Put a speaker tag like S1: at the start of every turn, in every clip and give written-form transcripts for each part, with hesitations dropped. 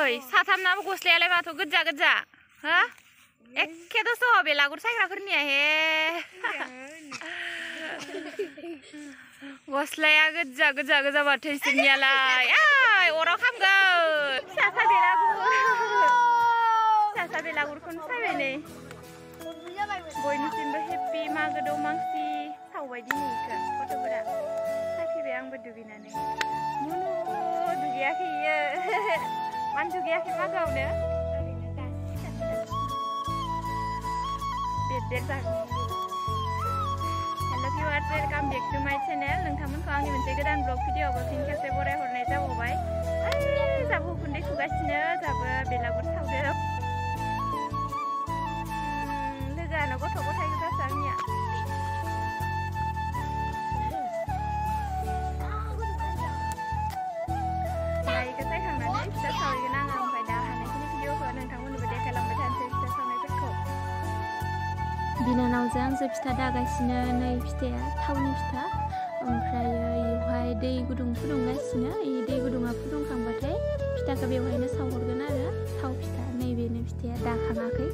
S1: ओइ साथामनाबो गस्लायालाय माथो गोजा गोजा हो एखे दस' बेलागुर सायग्राफोरनिया हे गस्लाया गोजा गोजा गोजा माथो इसोरनियालाय ओइ अराव खामगोन फिसा बेलागुरखौनो सायबाय नै बयनिसिमबो हेपि मागो दमासि सावबाय दिनैखौ गथ'फोरा सायफैबाय आंबो दुगैनानै मुनु दुगैयाखै इयो मानो दुगैयाखै मागोआवनो बेद जागोन hello' viewers welcome back to my channel नोंथांमोनखौ आंनि मोनसे गोदान ब्लग भिडिअ'आवबो फिन खेबसे बरायहरनाय जाबावबाय जाबो उखुन्दै खुगासिनो जाबो बेलागुर सावदों लोगोआनो गथ' गथाय गोजासो आंनिया माइखौ सायखांनानै फिथा सावहैगोन आङो ओमफ्राय दा हानायखिनि भिडिअ'खौ नोंथांमोननोबो देखायलांबाय थानोसै फिथा सावनायफोरखौ बिनानावजों आंजों फिथा दागासिनो नै फिथाया थावनि फिथा ओमफ्रायो बेवहाय दै गुदुं फुदुंगासिनो दै गुदुङा फुदुंखांबाथाय फिथाखौ बेवहायनो सावहरगोन आरो थाव फिथा नैबेनो फिथाया दाखाङाखै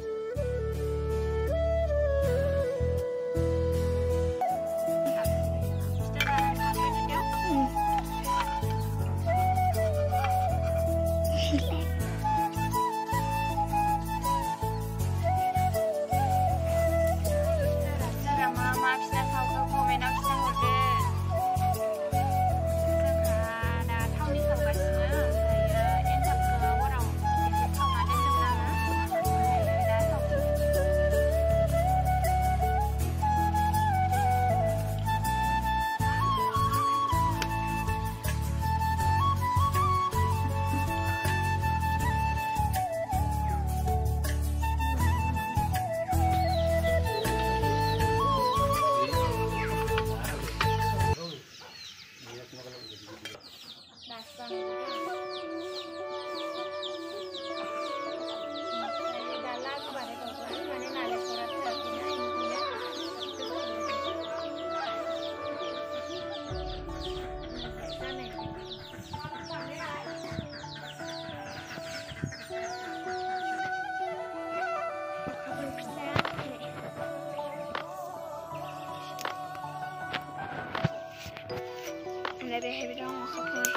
S1: behavior dong kapur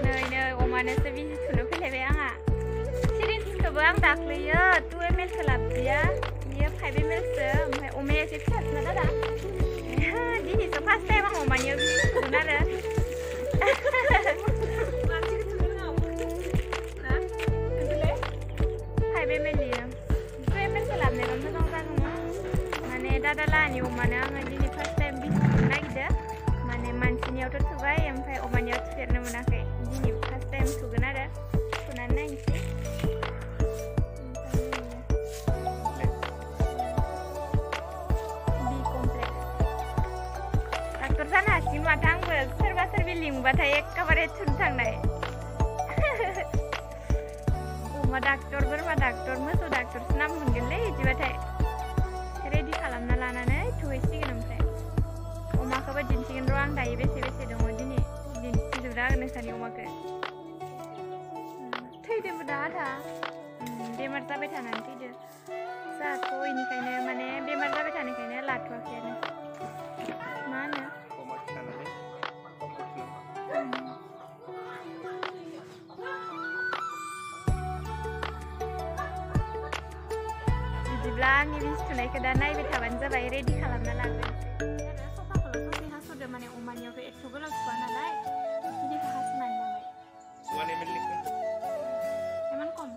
S1: नै अमानोसो बिजि थुनो फैलायबाय आंहा सिरिन्जखौबो आं दाख्लैयो 2 ml खौ लाबोदिया बियो 5 ml सो ओमफ्राय अमाया एसे फिसासोना दादा दिनैसो फार्स्ट टाइम आं अमानियाव बिजि थुगोन आरो 5 ml नि 2 ml खौ लाबोनायबा मोजां जागौमोन माने दादा लाहानि अमानो आङो दिनै फार्स्ट टाइम बिजि थुनो नागिरदों माने मानसिनियावथ' थुबाय ओमफ्राय अमानियाव थुफेरनो मोनाखै दिनै फार्स्ट टाइम थुगोन आरो थुनानै नायनोसै जानो हासिगोन माथो आंबो सोरबा सोरबि लिंबाथाय एखेबारे थुनो थांनाय अमा डाक्टर बोरमा डाक्टर मोसौ डाक्टरसो नाम मोनगोनलै बिदिबाथाय रेडि खालामना लानानै थुहैसिगोन ओमफ्राय अमाखौबो दिन्थिगोन र' आं दायो बेसे दङ दिनै दिन्थिजोबदों आरो नोंसानि अमाखौ थैदोंबो दा आधा बेमार जाबाय थानानै थैदो जाहाथ' बेनिखायनो माने बेमार जाबाय थानायखायनो लाथ'वाखैयानो मा होनो बिदिब्ला आंनि बिजि थुनायखौ दा नायबाय थाबानो जाबाय रेडि खालामना लाग्रोनोसै सफाखौल' ससे हास'दो माने अमानियावथ' एथ' गोलाव थुवा नालाय बिदिखौ हास'नानै लाबाय इमान खम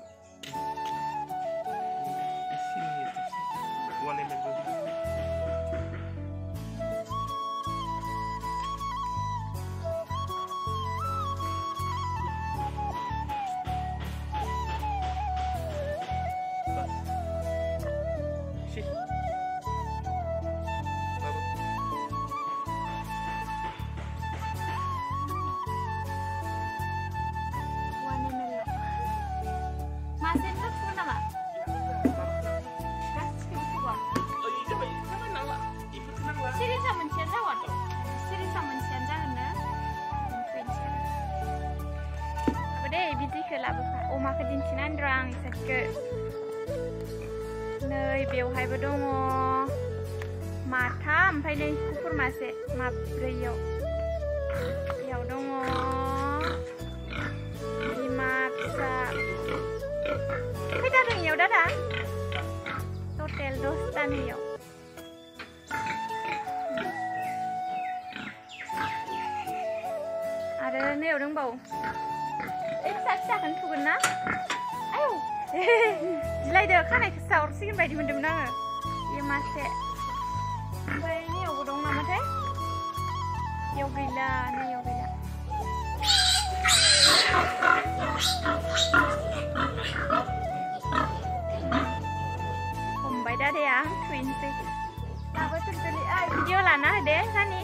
S1: बिदिखौ लाबोफा अमाखौ दिन्थिनानै र' आं इसाखौ नै बेवहायबो दङ माथाम ओमफ्राय नै गुफुर मासे माब्रैयाव बेयाव दङ बिमा फिसा खैथा दं इयाव दादा टटेल 10ता नैयाव आरो नैयाव दंबावो फिसा फिसाखौनो थुगोन ना आयौ दिलायदो खानायखौ सावरसिगोन बायदि मोन्दोंमोन आङो बे मासे ओमफ्राय नैयावबो दं नामाथाय इयाव गैला नैयाव गैला हमबाय दादाया आं थुइनोसै दाबो थुरथुलि भिडिअ लाना होदे नानि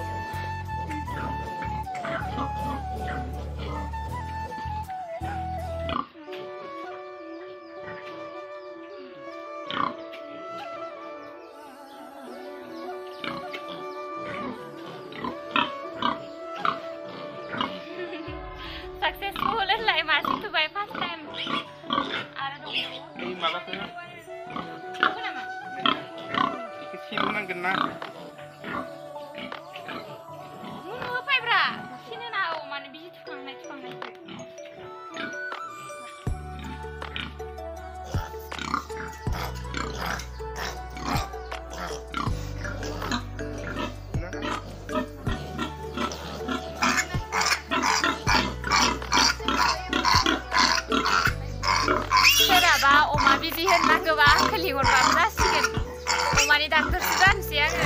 S1: successful lah masih tuh by first time ada dong
S2: ini malah tuh
S1: apa nama
S2: kecil nang kena
S1: apa ya bra sini nao mana biji tukang naik oma bibi hennagoba kelihorbaनो जासिगोन अमानि डाक्टरसो जानोसै आङो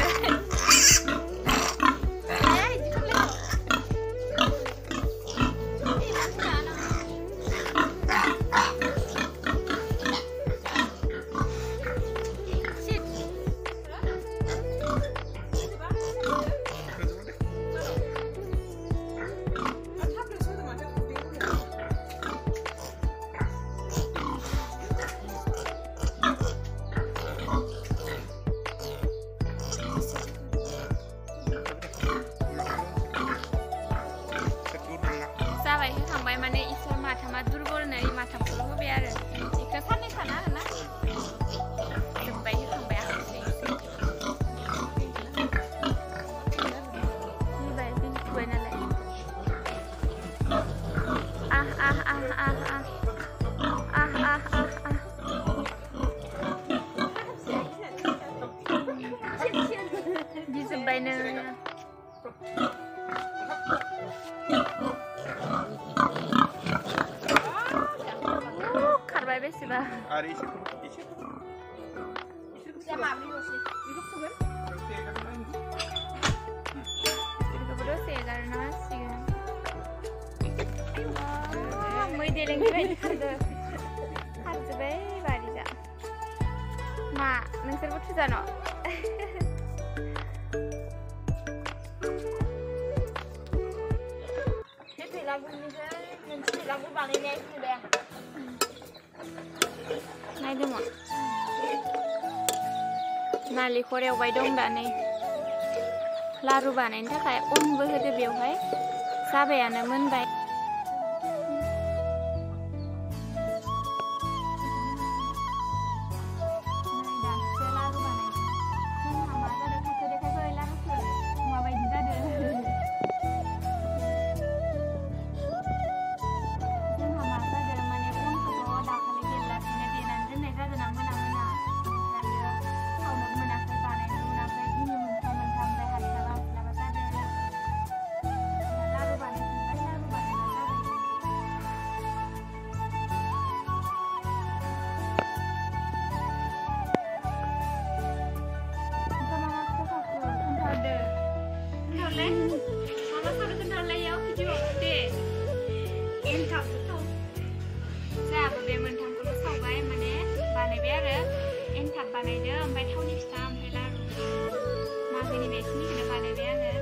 S1: थांबाय माने इसोर माथामा दुरबल नै माथामखौल' होबाय आरो इखौ साननै थानो हागोन ना जोब्बाय होखांबाय आखासै होबाय दिन्थिबाय नालाय बिजोब्बायनो बेसेबा
S2: आरो इसे
S1: dose karena masih मैदेरनि बायदि खारदो खारजोब्बाय बारिजा मा नोंसोरबो थुजानो नायदों नालेंखर एवबाय दं दा नै लारु बानायनो थाखाय अनबो होदो बेवहाय जाबायानो मोनबाय Mama suruh kenal ya video deh. Entah betul. Saya bebe mentang kalau sabai mana banai biara. Entah banai dia, ambil tahu ni kita ambil lalu. Masa ni besni kita banai biara.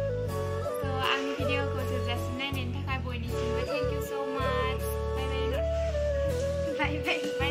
S1: So, ang video ko sudah selesai. Entah kai boy ni semua. Thank you so much. Bye bye. Bye bye.